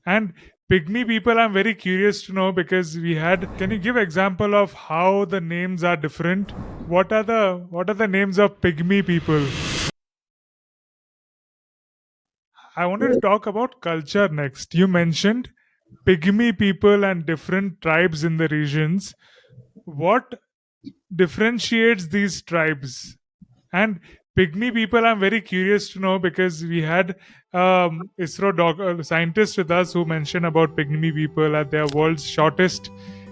And pygmy people, I'm very curious to know because we had. Can you give example of how the names are different? What are the names of pygmy people? I wanted to talk about culture next. You mentioned pygmy people and different tribes in the regions. What differentiates these tribes? And pygmy people, I'm very curious to know because we had scientist with us who mentioned about pygmy people and they are world's shortest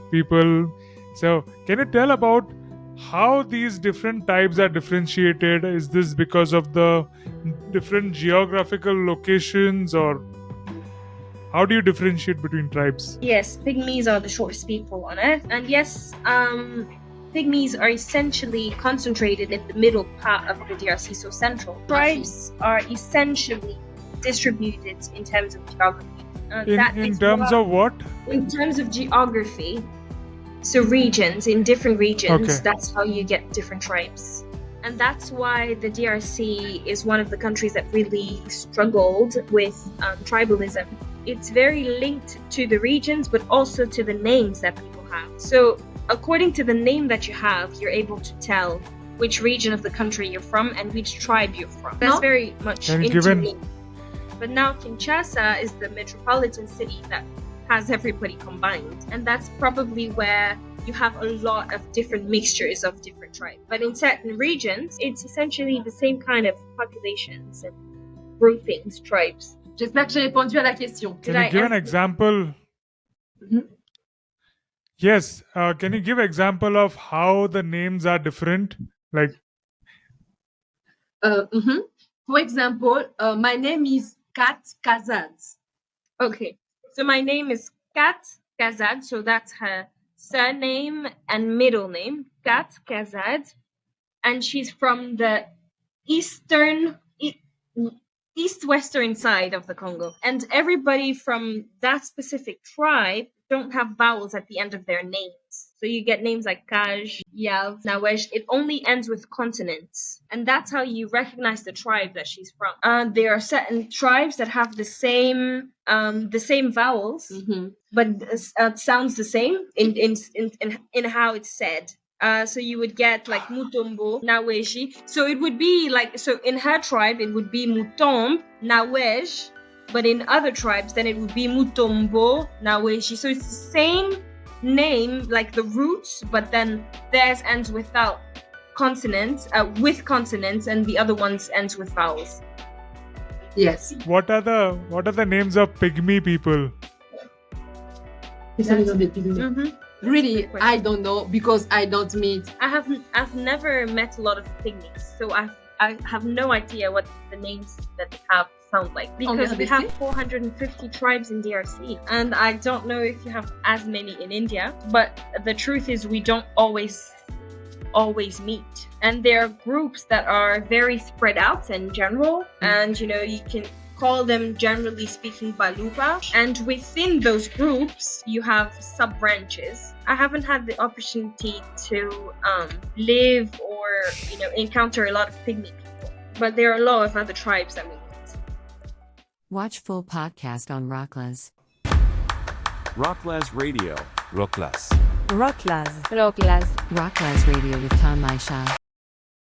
people. So, can you tell about how these different types are differentiated? Is this because of the different geographical locations, or how do you differentiate between tribes? Yes, pygmies are the shortest people on Earth, and yes, pygmies are essentially concentrated in the middle part of the DRC, so central. Tribes are essentially distributed in terms of geography. In terms of what? In terms of geography, so regions, in different regions, Okay. that's how you get different tribes. And that's why the DRC is one of the countries that really struggled with tribalism. It's very linked to the regions, but also to the names that people have. So according to the name that you have, you're able to tell which region of the country you're from and which tribe you're from. That's very much interlinked. But now Kinshasa is the metropolitan city that has everybody combined. And that's probably where you have a lot of different mixtures of different tribes. But in certain regions, it's essentially the same kind of populations and groupings, tribes. J'espère que j'ai répondu à la question. Can you give an example? Yes. Can you give example of how the names are different? Like, For example, my name is Kat Kazad. Okay, so my name is Kat Kazad, so that's her surname and middle name, Kat Kazad, and she's from the east-western side of the Congo. And everybody from that specific tribe don't have vowels at the end of their names. So you get names like Kaj, Yav, Nawesh. It only ends with consonants. And that's how you recognize the tribe that she's from. There are certain tribes that have the same vowels, but it sounds the same in how it's said. So you would get like Mutombo, Naweji. So it would be like, so in her tribe, it would be Mutomb, Nawej, but in other tribes, then it would be Mutombo, Naweji. So it's the same name, like the roots, but then theirs ends without consonants, with consonants, and the other ones ends with vowels. Yes. what are the names of pygmy people? Really, I don't know because I don't meet. I've never met a lot of pygmies, so I have no idea what the names that they have sound like, because we have 450 tribes in DRC, and I don't know if you have as many in India, but the truth is we don't always meet, and there are groups that are very spread out and general, and you can call them, generally speaking, Baluba, and within those groups you have sub branches. I haven't had the opportunity to live or encounter a lot of pygmy people, but there are a lot of other tribes that we meet. Watch full podcast on Rocklaz. Rocklaz Radio. Rocklaz. Rocklaz Radio with Tanmay Shah.